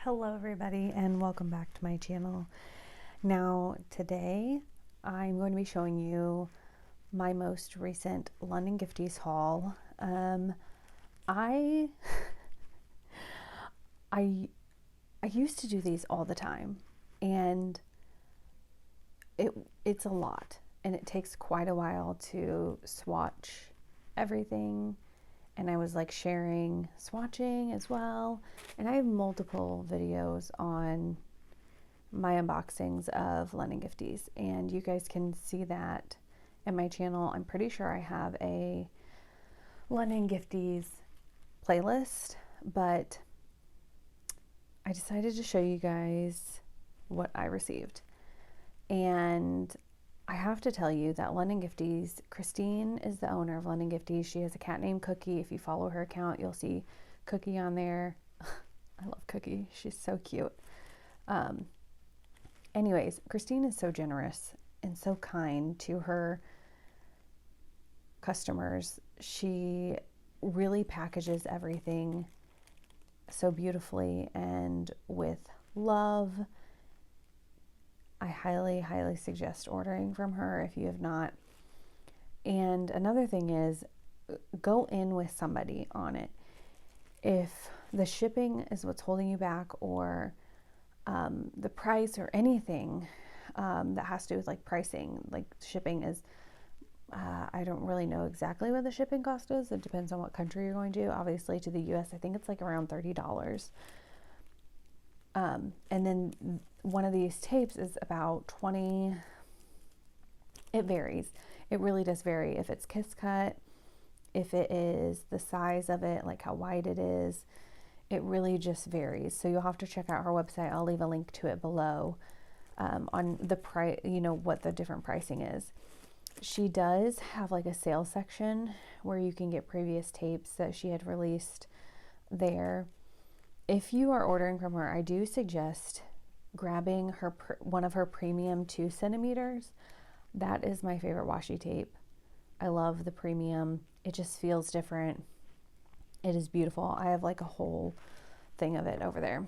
Hello everybody and welcome back to my channel. Now today I'm going to be showing you my most recent London Gifties haul. I I used to do these all the time and it's a lot and it takes quite a while to swatch everything. And I was like sharing swatching as well. And I have multiple videos on my unboxings of London Gifties, and you guys can see that in my channel. I'm pretty sure I have a London Gifties playlist, but I decided to show you guys what I received. And I have to tell you that London Gifties, Christine is the owner of London Gifties. She has a cat named Cookie. If you follow her account, you'll see Cookie on there. I love Cookie. She's so cute. Anyways, Christine is so generous and so kind to her customers. She really packages everything so beautifully and with love. I highly suggest ordering from her if you have not. And another thing is, go in with somebody on it. If the shipping is what's holding you back, or the price, or anything that has to do with like pricing, like shipping is, I don't really know exactly what the shipping cost is. It depends on what country you're going to. Obviously to the US, I think it's like around $30. And then one of these tapes is about 20. It varies. It really does vary. If it's kiss cut, if it is the size of it, like how wide it is, it really just varies. So you'll have to check out her website. I'll leave a link to it below on the price, what the different pricing is. She does have like a sales section where you can get previous tapes that she had released there. If you are ordering from her, I do suggest grabbing her one of her premium 2 centimeters. That is my favorite washi tape. I love the premium. It just feels different. It is beautiful. I have like a whole thing of it over there.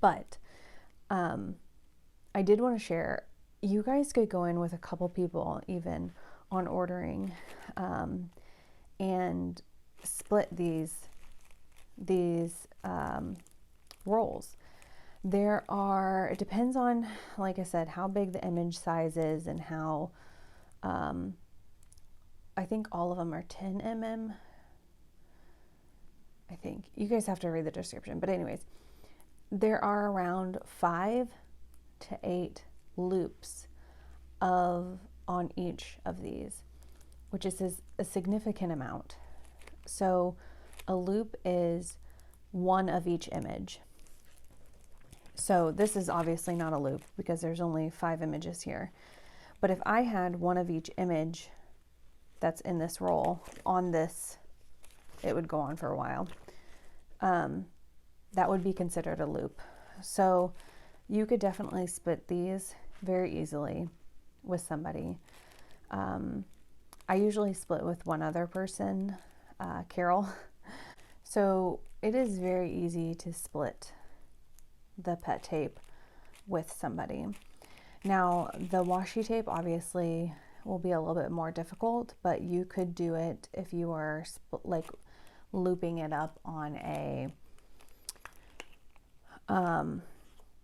But I did want to share, you guys could go in with a couple people even on ordering and split these rolls. It depends on, like I said, how big the image size is and how, I think all of them are 10 mm. I think you guys have to read the description, but anyways, there are around 5 to 8 loops on each of these, which is a significant amount. So a loop is one of each image. So this is obviously not a loop because there's only 5 images here. But if I had one of each image that's in this roll on this, it would go on for a while. That would be considered a loop. So you could definitely split these very easily with somebody. I usually split with one other person, Carol. So it is very easy to split the pet tape with somebody. Now the washi tape obviously will be a little bit more difficult, but you could do it if you are like looping it up on a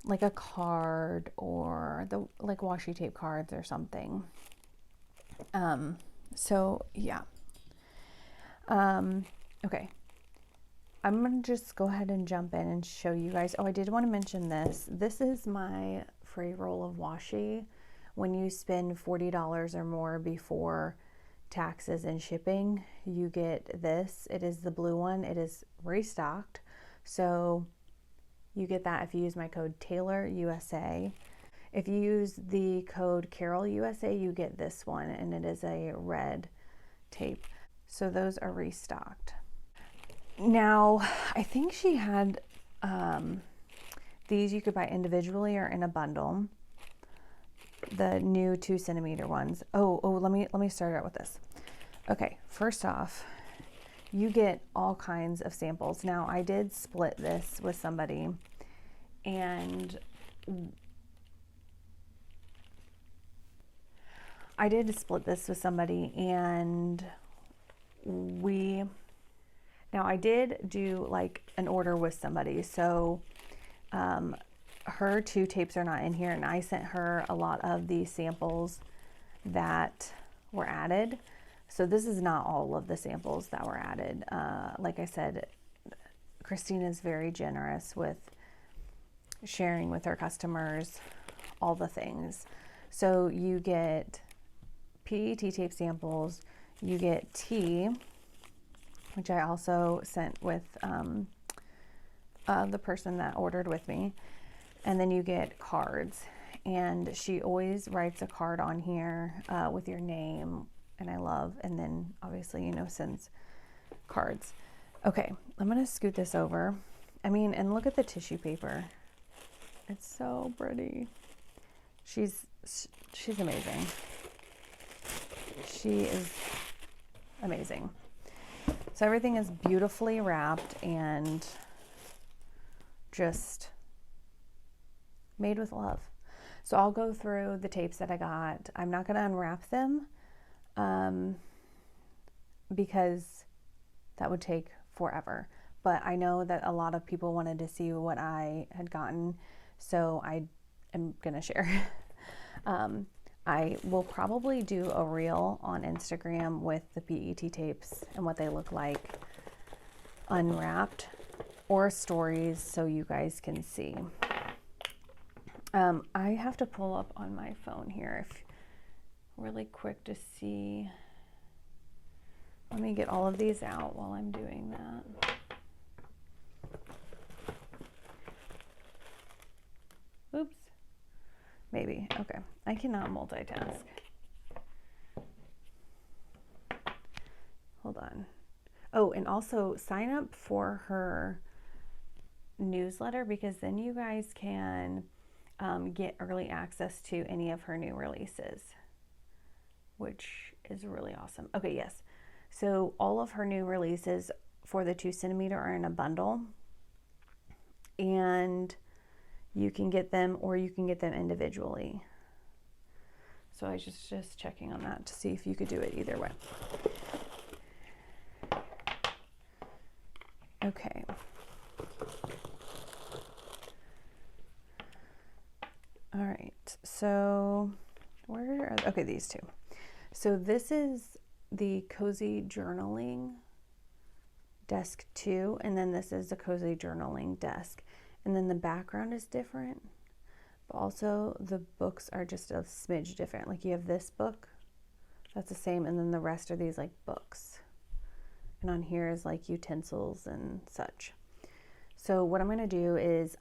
like a card, or the like washi tape cards or something. So yeah. Okay. I'm going to just go ahead and jump in and show you guys. Oh, I did want to mention this. This is my free roll of washi. When you spend $40 or more before taxes and shipping, you get this. It is the blue one. It is restocked. So you get that if you use my code TaylorUSA. If you use the code CarolUSA, you get this one, and it is a red tape. So those are restocked. Now, I think she had these you could buy individually or in a bundle. The new 2 centimeter ones. Let me start out with this. Okay, first off, you get all kinds of samples. Now, I did split this with somebody And I did split this with somebody, and now I did do like an order with somebody, so her 2 tapes are not in here, and I sent her a lot of the samples that were added. So this is not all of the samples that were added. Like I said, Christina is very generous with sharing with her customers all the things. So you get PET tape samples, you get tea, which I also sent with the person that ordered with me, and then you get cards. And she always writes a card on here with your name, and and then obviously, sends cards. Okay, I'm gonna scoot this over. I mean, and look at the tissue paper. It's so pretty. She's amazing. She is amazing. So everything is beautifully wrapped and just made with love. So I'll go through the tapes that I got. I'm not going to unwrap them because that would take forever. But I know that a lot of people wanted to see what I had gotten, so I am going to share. I will probably do a reel on Instagram with the PET tapes and what they look like unwrapped, or stories so you guys can see. I have to pull up on my phone here really quick to see. Let me get all of these out while I'm doing that. Oops. Maybe. Okay. I cannot multitask. Hold on. Oh, and also sign up for her newsletter, because then you guys can get early access to any of her new releases, which is really awesome. Okay, yes. So all of her new releases for the 2 centimeter are in a bundle, and you can get them, or you can get them individually. So I was just checking on that to see if you could do it either way. Okay. All right. So okay, these 2. So this is the Cozy Journaling Desk 2, and then this is the Cozy Journaling Desk. And then the background is different, but also the books are just a smidge different. Like you have this book, that's the same, and then the rest are these like books. And on here is like utensils and such. So what I'm going to do is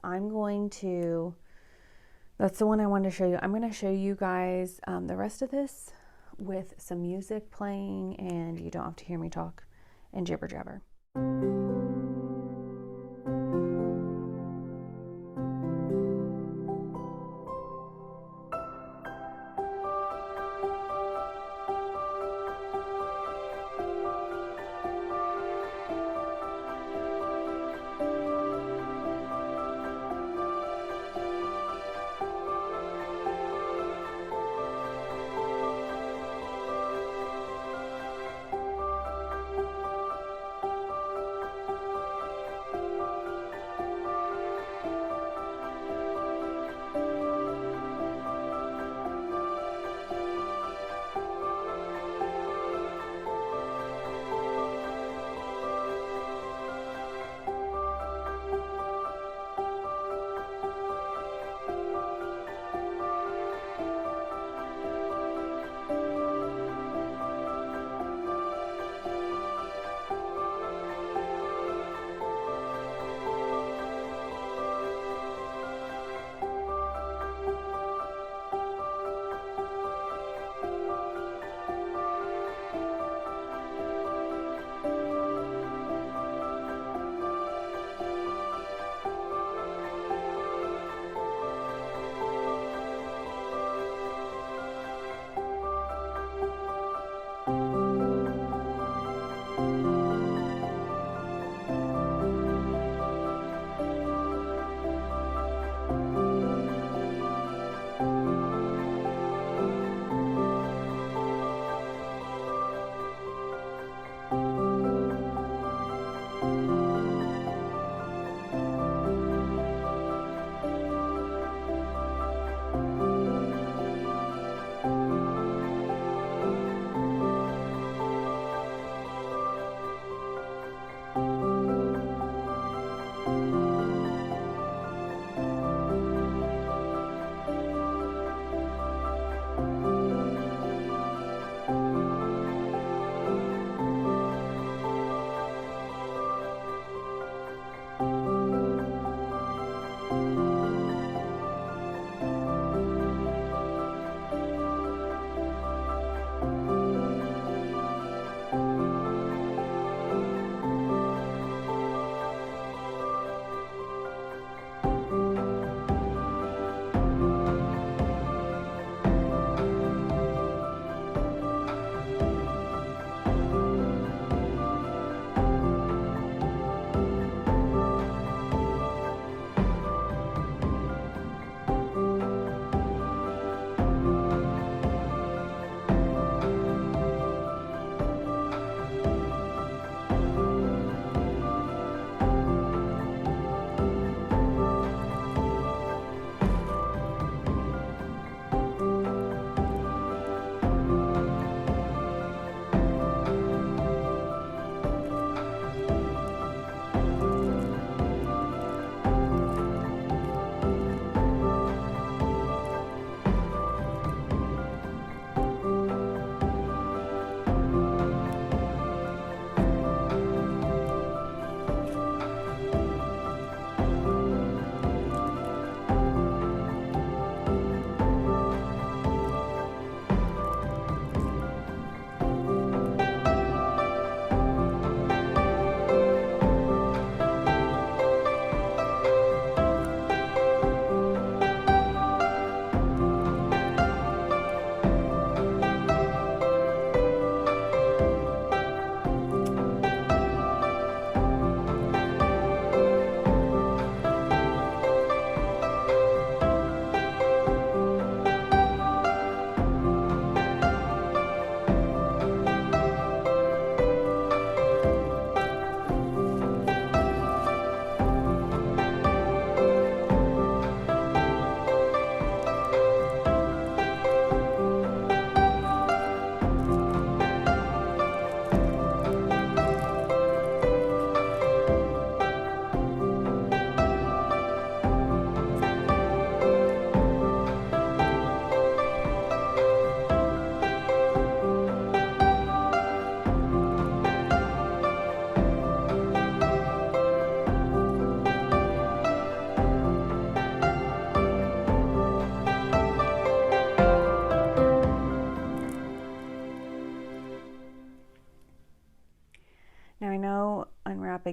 that's the one I wanted to show you. I'm going to show you guys the rest of this with some music playing, and you don't have to hear me talk and jibber jabber.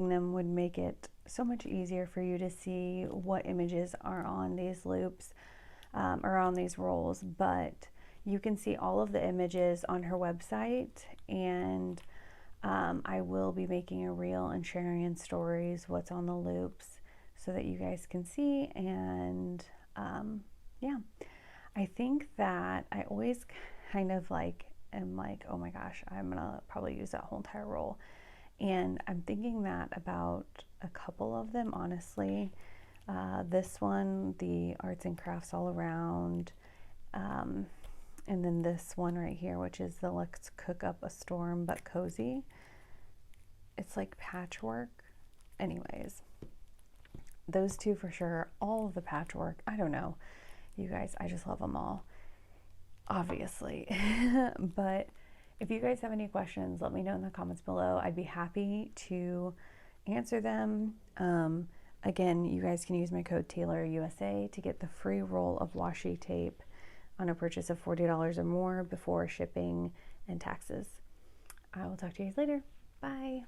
showing them would make it so much easier for you to see what images are on these loops or on these rolls, but you can see all of the images on her website, and I will be making a reel and sharing in stories what's on the loops so that you guys can see. And yeah, I think that I always kind of like am like, oh my gosh, I'm gonna probably use that whole entire roll. And I'm thinking that about a couple of them, honestly. This one, the arts and crafts all around, and then this one right here, which is the let's cook up a storm but cozy. It's like patchwork. Anyways, those two for sure. All of the patchwork, I don't know, you guys, I just love them all, obviously. But if you guys have any questions, let me know in the comments below. I'd be happy to answer them. Again, you guys can use my code TaylorUSA to get the free roll of washi tape on a purchase of $40 or more before shipping and taxes. I will talk to you guys later. Bye.